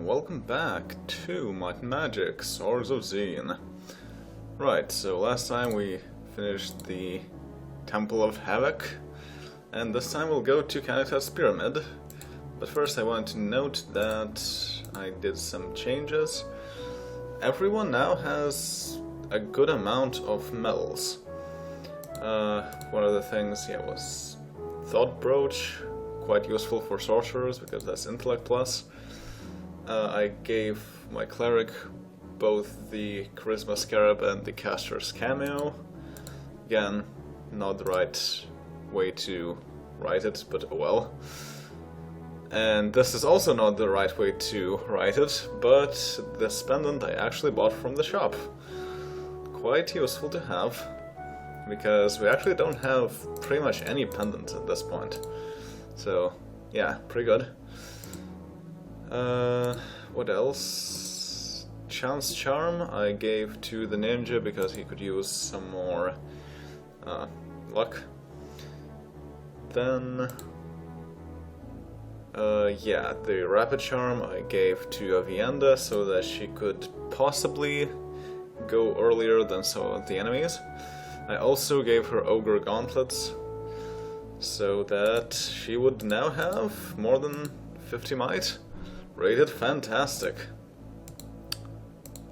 and welcome back to Might and Magic Swords of XEEN. Right, so last time we finished the Temple of Havoc, and this time we'll go to Canegtut's Pyramid. But first I want to note that I did some changes. Everyone now has a good amount of medals. One of the things, was Thought Brooch, quite useful for sorcerers because that's intellect plus. I gave my cleric both the Charisma Scarab and the Caster's Cameo. Again, not the right way to write it, but oh well. And this is also not the right way to write it, but this pendant I actually bought from the shop. Quite useful to have, because we actually don't have pretty much any pendants at this point. So, yeah, pretty good. What else? Chance Charm I gave to the ninja because he could use some more luck. Then, the Rapid Charm I gave to Avienda so that she could possibly go earlier than some of the enemies. I also gave her Ogre Gauntlets so that she would now have more than 50 might. Rated fantastic.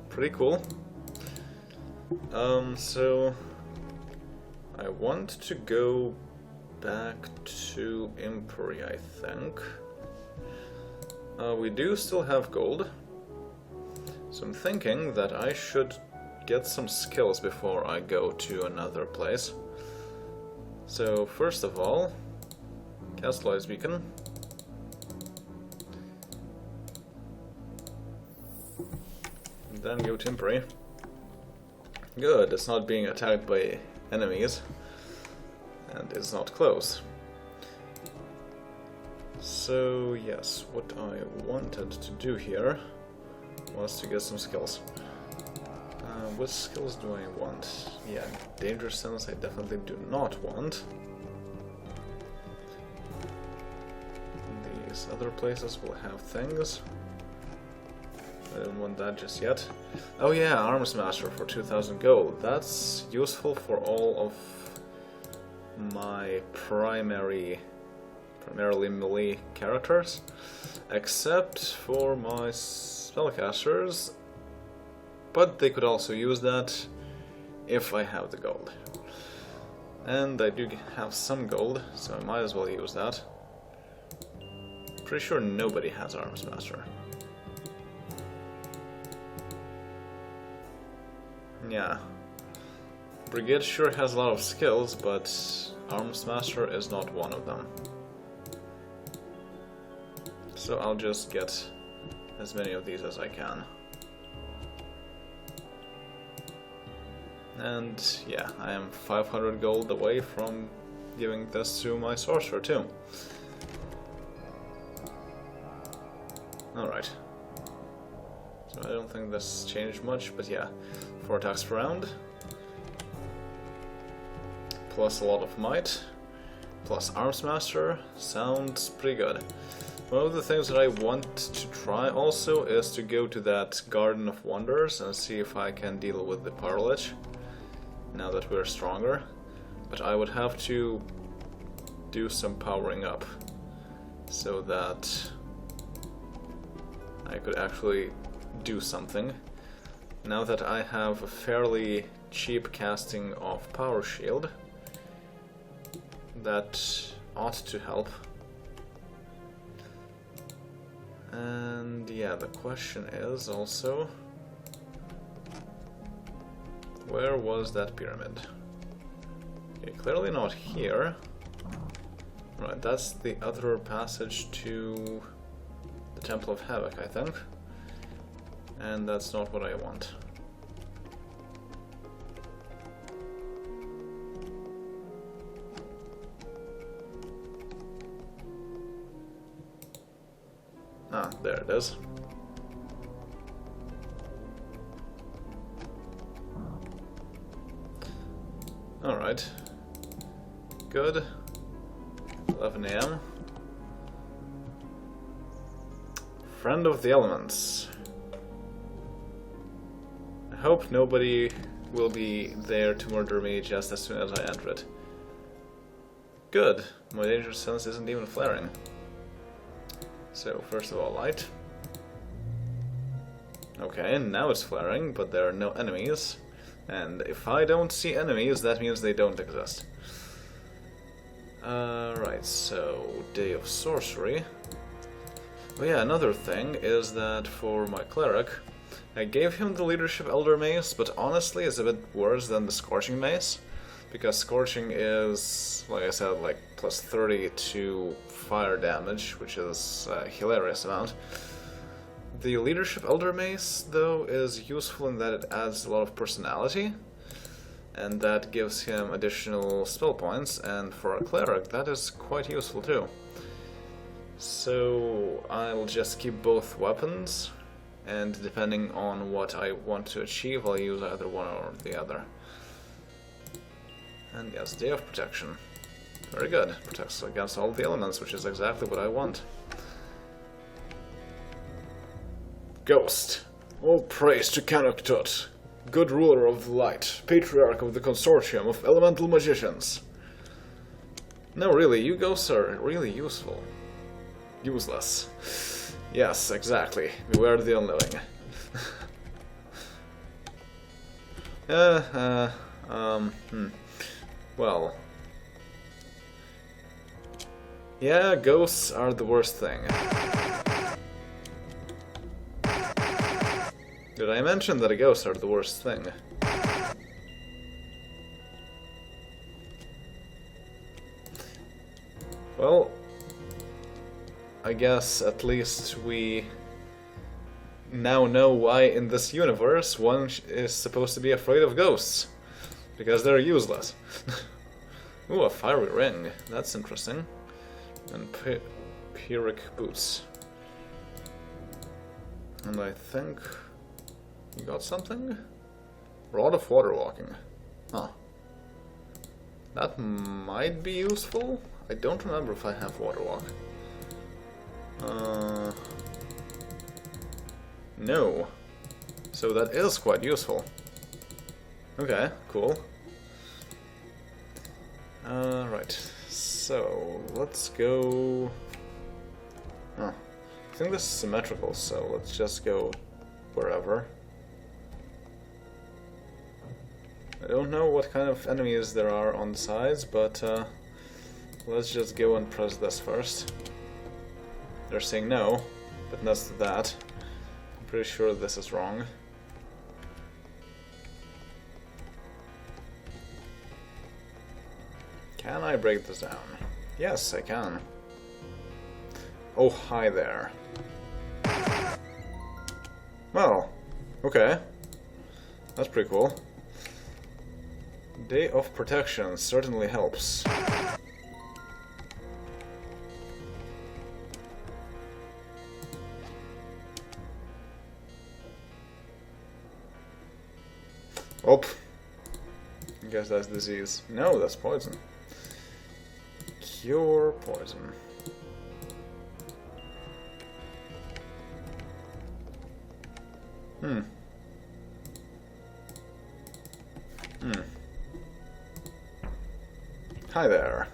Pretty cool. So I want to go back to Impery, I think. We do still have gold, so I'm thinking that I should get some skills before I go to another place. So first of all, cast Lies Beacon. Then go to Impery. Good, it's not being attacked by enemies, and it's not close. So yes, what I wanted to do here was to get some skills. What skills do I want? Yeah, Danger Sense I definitely do not want. These other places will have things. I don't want that just yet. Oh yeah, Arms Master for 2000 gold. That's useful for all of my primarily melee characters, except for my spellcasters, but they could also use that if I have the gold. And I do have some gold, so I might as well use that. Pretty sure nobody has Arms Master. Yeah. Brigade sure has a lot of skills, but Arms Master is not one of them. So I'll just get as many of these as I can. And yeah, I am 500 gold away from giving this to my sorcerer too. Alright. So I don't think this changed much, but yeah. 4 attacks per round. Plus a lot of might. Plus Arms Master. Sounds pretty good. One of the things that I want to try also is to go to that Garden of Wonders and see if I can deal with the Paralich, now that we're stronger. But I would have to do some powering up so that I could actually do something. Now that I have a fairly cheap casting of Power Shield, that ought to help. And yeah, the question is also, where was that pyramid? Okay, clearly not here. Right, that's the other passage to the Temple of Havoc, I think. And that's not what I want. Ah, there it is. Alright. Good. 11 AM. Friend of the Elements. I hope nobody will be there to murder me just as soon as I enter it. Good. My danger sense isn't even flaring. So, first of all, light. Okay, now it's flaring, but there are no enemies. And if I don't see enemies, that means they don't exist. Right, so, Day of Sorcery. Oh yeah, another thing is that for my cleric, I gave him the Leadership Elder Mace, but honestly it's a bit worse than the Scorching Mace, because Scorching is, like I said, like plus 30 to fire damage, which is a hilarious amount. The Leadership Elder Mace, though, is useful in that it adds a lot of personality, and that gives him additional spell points, and for a cleric that is quite useful too. So I'll just keep both weapons, and depending on what I want to achieve, I'll use either one or the other. And yes, Day of Protection. Very good. Protects against all the elements, which is exactly what I want. Ghost. All praise to Canegtut, good ruler of the light, patriarch of the consortium of elemental magicians. No, really, you ghosts are really useful. Useless. Yes, exactly. Beware the unliving. Well. Yeah, ghosts are the worst thing. Did I mention that ghosts are the worst thing? Well, I guess at least we now know why in this universe one is supposed to be afraid of ghosts. Because they're useless. Ooh, a fiery ring. That's interesting. And Pyrrhic boots. And I think... you got something? Rod of water walking. Huh. That might be useful. I don't remember if I have water walk. No. So that is quite useful. Okay, cool. Right. So, let's go... Huh. I think this is symmetrical, so let's just go wherever. I don't know what kind of enemies there are on the sides, but let's just go and press this first. They're saying no, but that's that. I'm pretty sure this is wrong. Can I break this down? Yes, I can. Oh, hi there. Well, okay. That's pretty cool. Day of Protection certainly helps. Oh, I guess that's disease. No, that's poison. Cure poison. Hi there.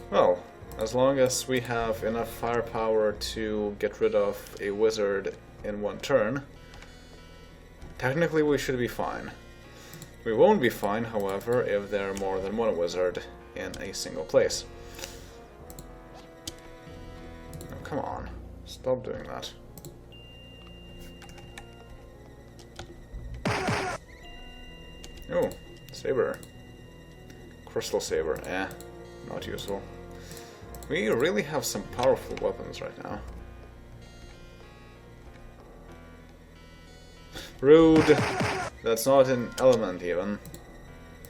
Well, as long as we have enough firepower to get rid of a wizard in one turn, technically we should be fine. We won't be fine, however, if there are more than one wizard in a single place. Oh, come on. Stop doing that. Oh, saber. Crystal saber. Not useful. We really have some powerful weapons right now. Rude! That's not an element even.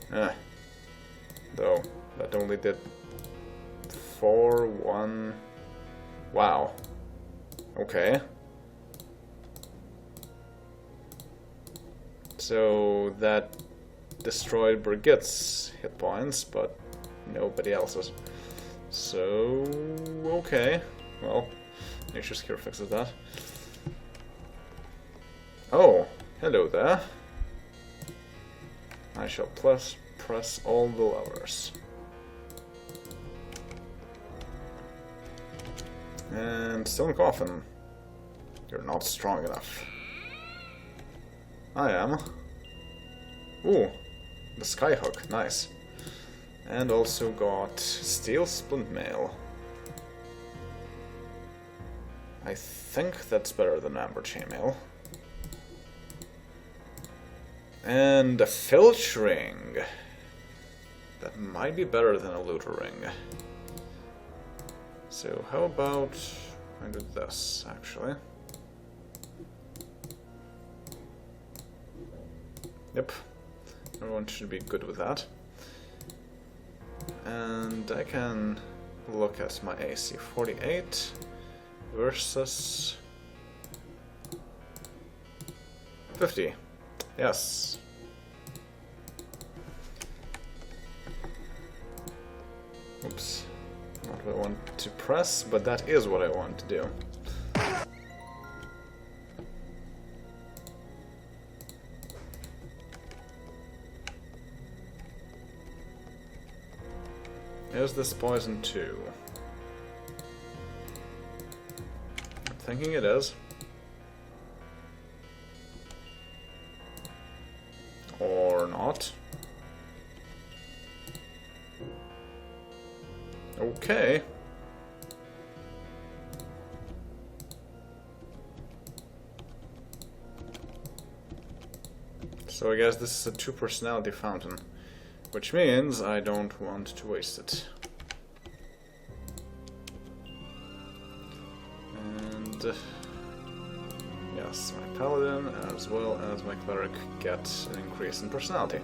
Though, that only did 4, 1... Wow. Okay. So that destroyed Brigitte's hit points, but nobody else's. So, okay. well, Nature's Cure fixes that. Oh, hello there. I shall press all the levers. And Stone Coffin. You're not strong enough. I am. Ooh, the Skyhook, nice. And also got Steel Splint Mail. I think that's better than Amber Chainmail. And a Filch Ring. That might be better than a Looter Ring. So how about I do this, actually. Yep, everyone should be good with that. And I can look at my AC 48 versus 50. Yes. Oops. Not what I want to press, but that is what I want to do. Is this poison too? I'm thinking it is. Or not. Okay. So I guess this is a 2-personality fountain, which means I don't want to waste it. And yes, my paladin as well as my cleric get an increase in personality.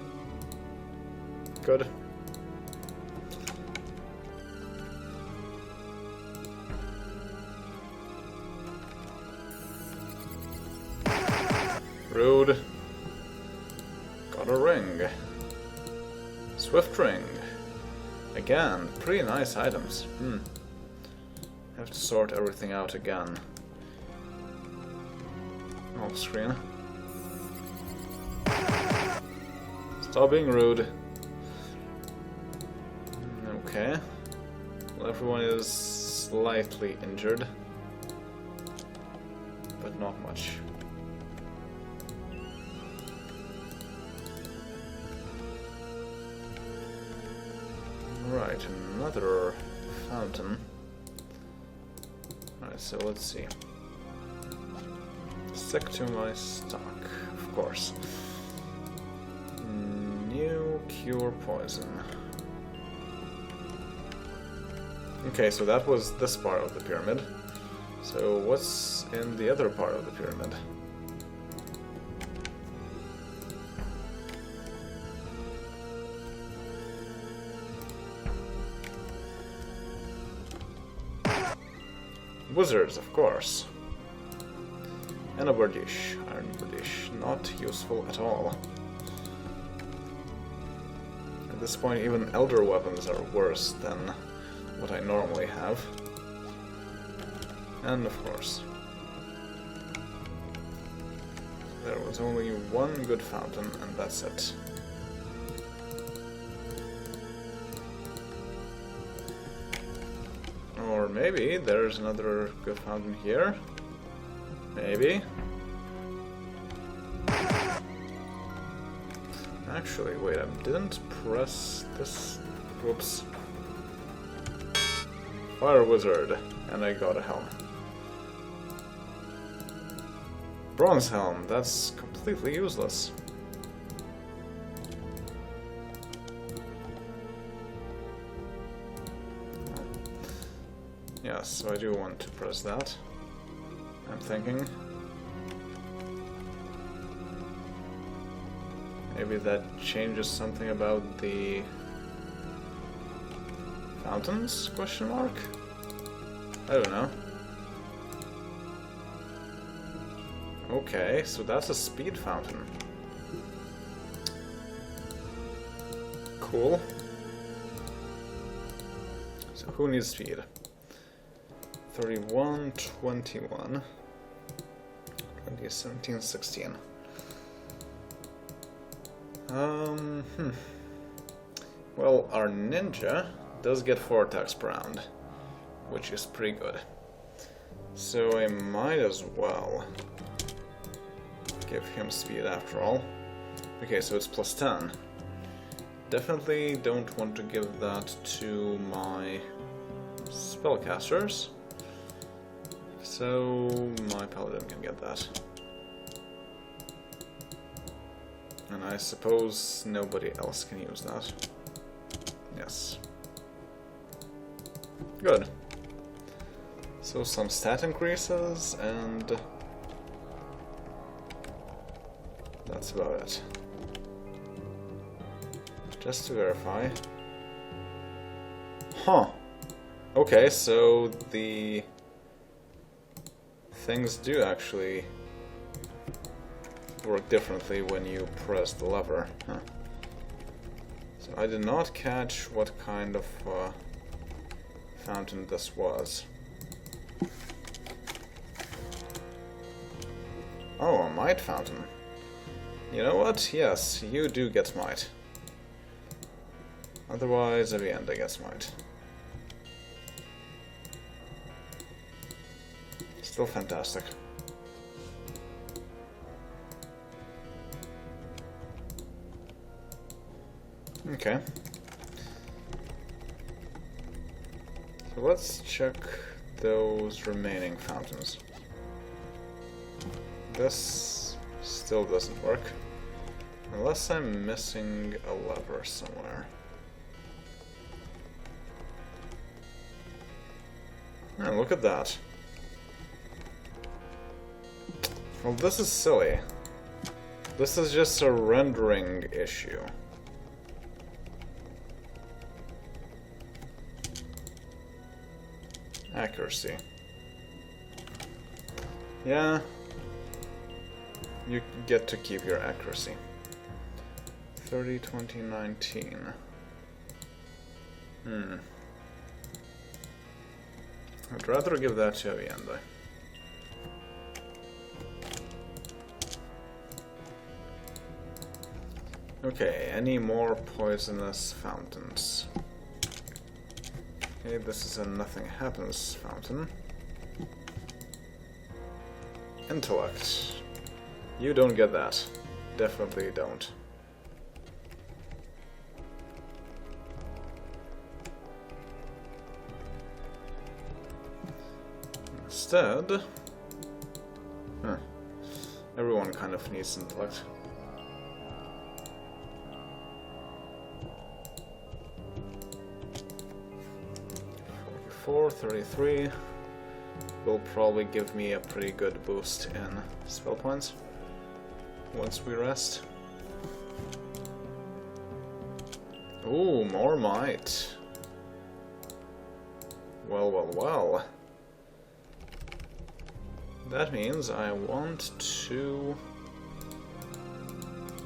Good. Rude. Got a ring. Swift ring. Again, pretty nice items. Have to sort everything out again. Off screen. Stop being rude. Okay. Well, everyone is slightly injured, but not much. Right, another fountain. Alright, so let's see. Stick to my stock, of course. New cure poison. Okay, so that was this part of the pyramid. So what's in the other part of the pyramid? Wizards, of course. And a Burdish. Iron Burdish. Not useful at all. At this point, even Elder weapons are worse than what I normally have. And of course, there was only one good fountain, and that's it. Or maybe there's another good fountain here. Maybe. Actually, wait, I didn't press this. Whoops. Fire Wizard, and I got a helm. Bronze helm, that's completely useless. Yes, so I do want to press that. I'm thinking. Maybe that changes something about the fountains? Question mark? I don't know. Okay, so that's a speed fountain. Cool. So who needs speed? 31, 21, 20, 17, 16. Well, our ninja does get 4 attacks per round, which is pretty good. So I might as well give him speed after all. Okay, so it's plus 10. Definitely don't want to give that to my spellcasters. So my paladin can get that. And I suppose nobody else can use that. Yes. Good. So some stat increases, and that's about it. Just to verify. Huh. Okay, so the things do actually work differently when you press the lever. Huh. So I did not catch what kind of fountain this was. Oh, a might fountain. You know what? Yes, you do get might. Otherwise, at the end I guess might. Still fantastic. Okay. So let's check those remaining fountains. This still doesn't work. Unless I'm missing a lever somewhere. Oh, look at that. Well, this is silly. This is just a rendering issue. Accuracy. Yeah. You get to keep your accuracy. 30, 20, 19. I'd rather give that to Avienda. Okay, any more poisonous fountains? Okay, this is a nothing happens fountain. Intellect. You don't get that. Definitely don't. Instead... everyone kind of needs intellect. .44, 33 will probably give me a pretty good boost in spell points once we rest. Ooh, more might. Well, well, well. That means I want to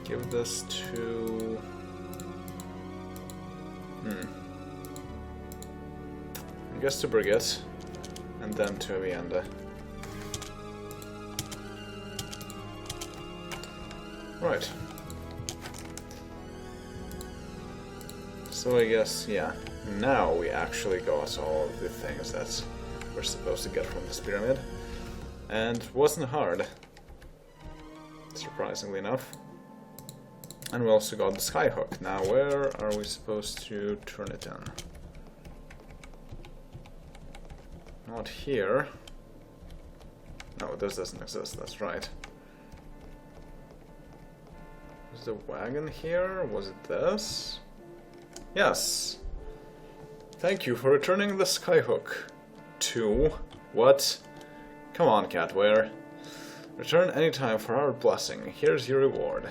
give this to... I guess to Brigitte, and then to Avienda. Right. So I guess, yeah, now we actually got all of the things that we're supposed to get from this pyramid. And it wasn't hard, surprisingly enough. And we also got the skyhook. Now where are we supposed to turn it in? Not here. No, this doesn't exist, that's right. Was the wagon here? Was it this? Yes! Thank you for returning the skyhook. To... what? Come on, Catware. Return anytime for our blessing. Here's your reward.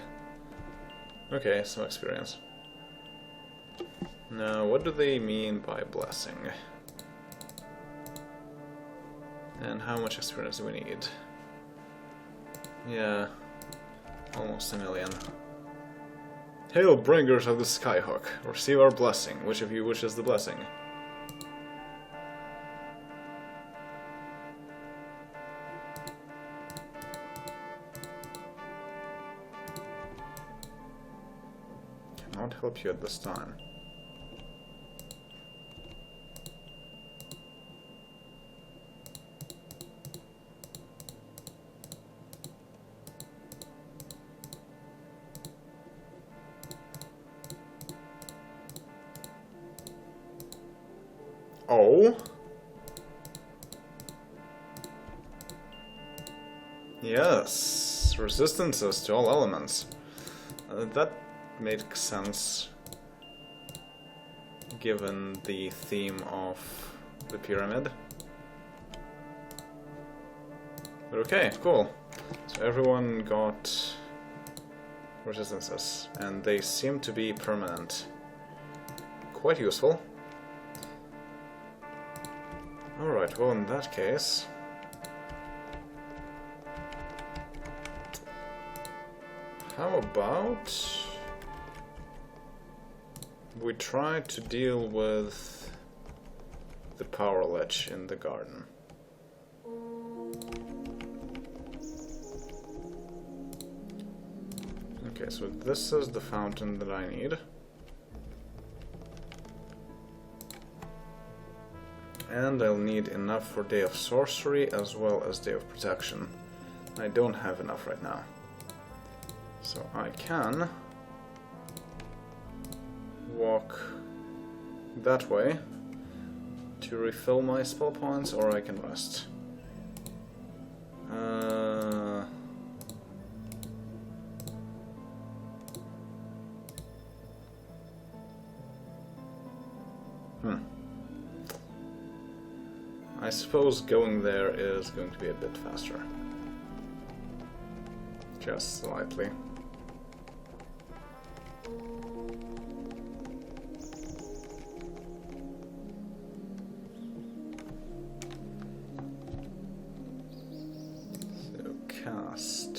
Okay, some experience. Now, what do they mean by blessing? And how much experience do we need? Yeah, almost 1 million. Hail, bringers of the skyhook. Receive our blessing. Which of you wishes the blessing? Not help you at this time. Oh? Yes, resistances to all elements. That makes sense, given the theme of the pyramid. But okay, cool. So everyone got resistances, and they seem to be permanent. Quite useful. Alright, well in that case... how about... we try to deal with the power ledge in the garden. Okay, so this is the fountain that I need. And I'll need enough for Day of Sorcery as well as Day of Protection. I don't have enough right now. So I can walk that way to refill my spell points, or I can rest. I suppose going there is going to be a bit faster. Just slightly. So cast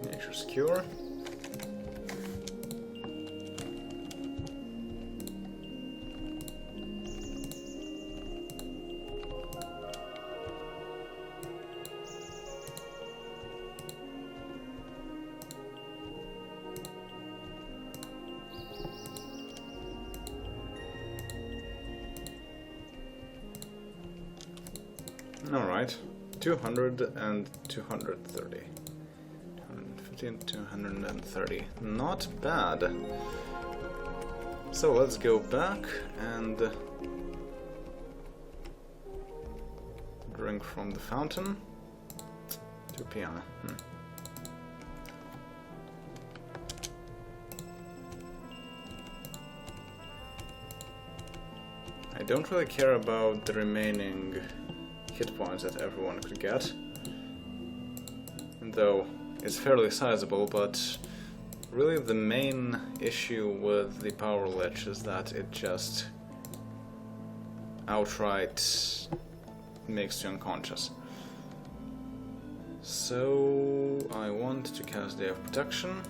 Nature's Cure. Alright, 200 and 230. 250 and 230. Not bad. So let's go back and drink from the fountain. 2 p.m. I don't really care about the remaining hit points that everyone could get, though it's fairly sizable, but really the main issue with the power ledge is that it just outright makes you unconscious. So I want to cast Day of Protection,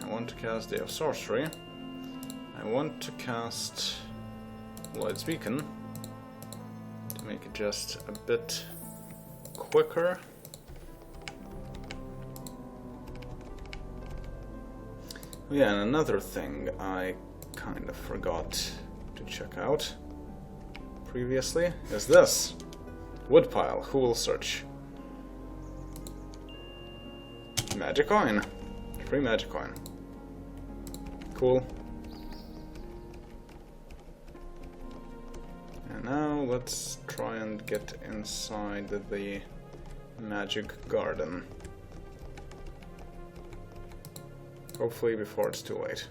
I want to cast Day of Sorcery, I want to cast Lord's Beacon, make it just a bit quicker. Yeah, and another thing I kind of forgot to check out previously is this. Woodpile, who will search? Magic coin. Free magic coin. Cool. Now let's try and get inside the magic garden. Hopefully before it's too late.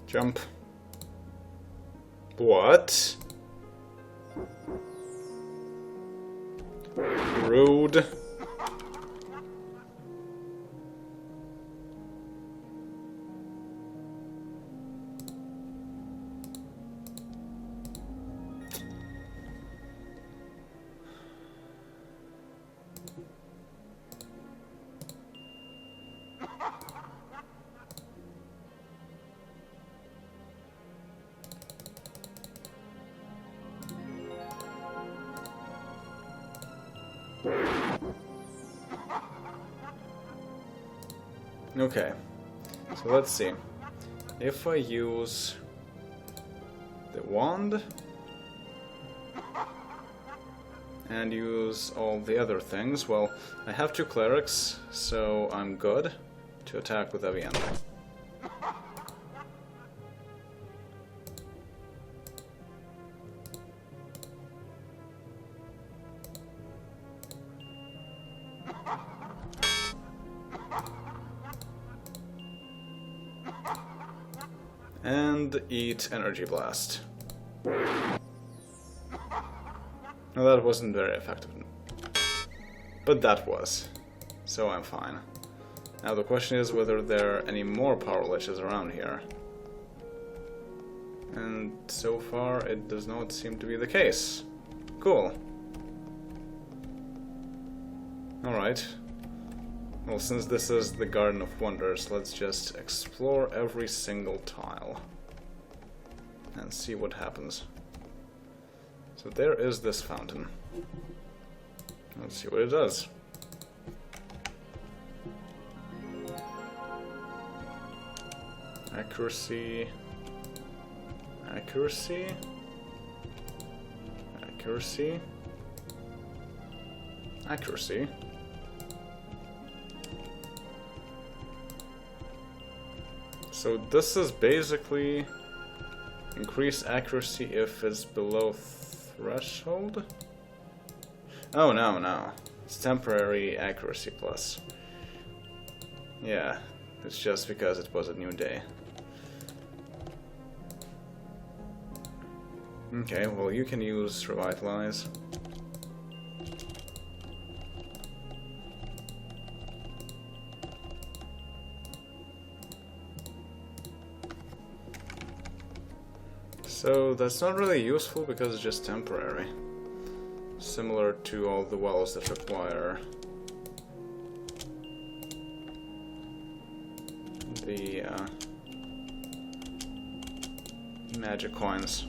Jump. What? Rude. Okay, so let's see. If I use the wand and use all the other things, well, I have 2 clerics, so I'm good to attack with XEEN. And eat Energy Blast. Now that wasn't very effective. But that was. So I'm fine. Now the question is whether there are any more power liches around here. And so far it does not seem to be the case. Cool. Alright. Well, since this is the Garden of Wonders, let's just explore every single tile and see what happens. So there is this fountain. Let's see what it does. Accuracy, accuracy, accuracy, accuracy. So this is basically increase accuracy if it's below threshold? Oh no, no. It's temporary accuracy plus. Yeah, it's just because it was a new day. Okay, well you can use Revitalize. So that's not really useful because it's just temporary. Similar to all the wells that require the magic coins.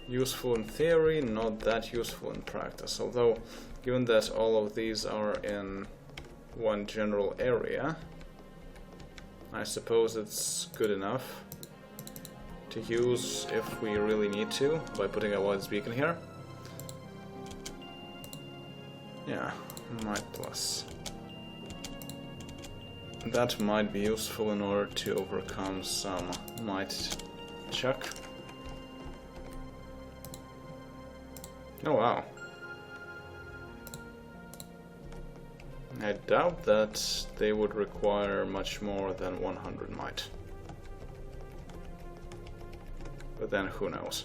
Useful in theory, not that useful in practice. Although, given that all of these are in one general area, I suppose it's good enough to use if we really need to, by putting a Lloyd's Beacon here. Yeah, Might Plus. That might be useful in order to overcome some Might Chuck. Oh wow. I doubt that they would require much more than 100 Might. But then who knows?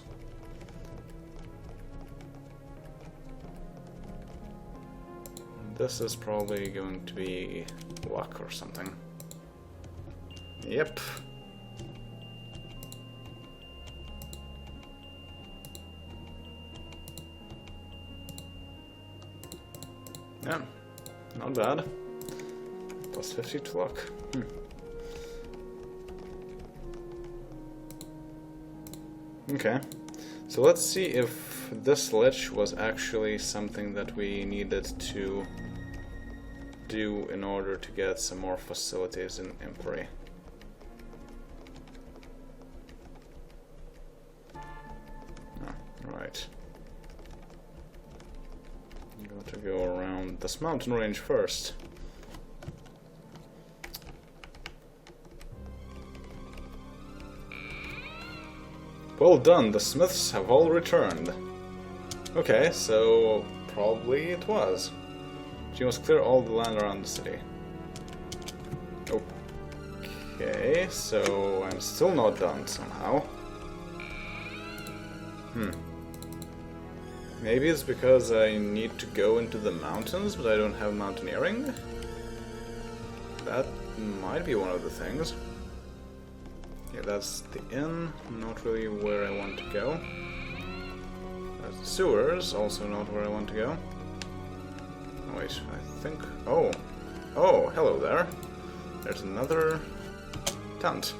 This is probably going to be luck or something. Yep. Yeah, not bad. Plus 50 to luck. Okay, so let's see if this lich was actually something that we needed to do in order to get some more facilities in Inquiry. Oh, right. I'm going to go around this mountain range first. Well done, the smiths have all returned. Okay, so probably it was. She must clear all the land around the city. Okay, so I'm still not done somehow. Maybe it's because I need to go into the mountains, but I don't have mountaineering? That might be one of the things. Yeah, that's the inn, not really where I want to go. That's the sewers, also not where I want to go. Oh, wait, I think... Oh, hello there. There's another tent.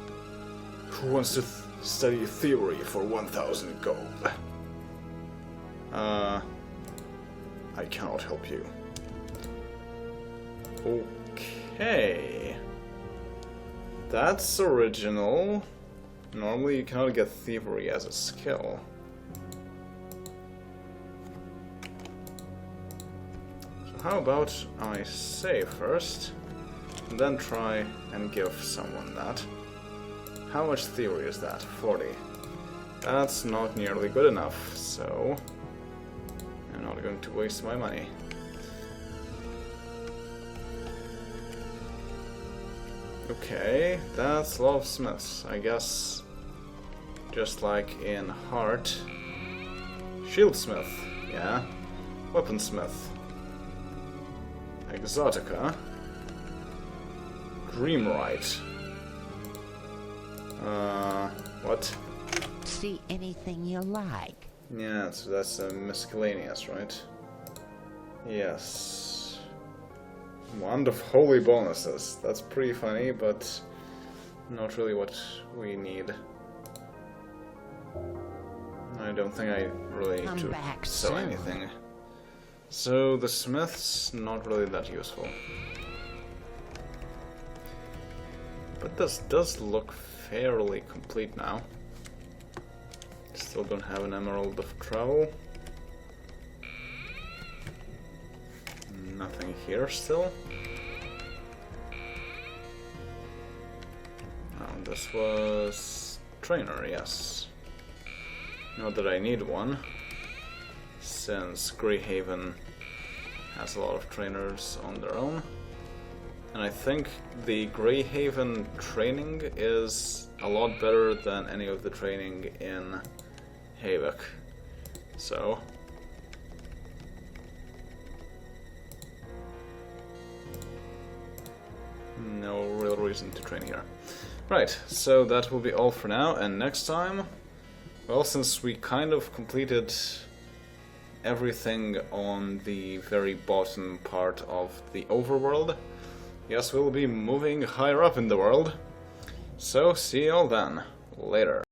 Who wants to study theory for 1,000 gold? I cannot help you. Okay. That's original. Normally you cannot get thievery as a skill. So how about I save first, and then try and give someone that. How much thievery is that? 40. That's not nearly good enough, so I'm not going to waste my money. Okay, that's a lot of smiths. I guess just like in Heart. Shieldsmith, yeah. Weaponsmith. Exotica. Dreamwright. What? See anything you like? Yeah, so that's miscellaneous, right? Yes. Wand of Holy Bonuses. That's pretty funny, but not really what we need. I don't think I really need to sell anything. So the smith's not really that useful. But this does look fairly complete now. Still don't have an Emerald of Travel. Nothing here still. Oh, this was Trainer, yes. Not that I need one, since Greyhaven has a lot of trainers on their own. And I think the Greyhaven training is a lot better than any of the training in Havoc. So no real reason to train here. Right, so that will be all for now, and next time, well, since we kind of completed everything on the very bottom part of the overworld, yes, we'll be moving higher up in the world. So, see you all then. Later.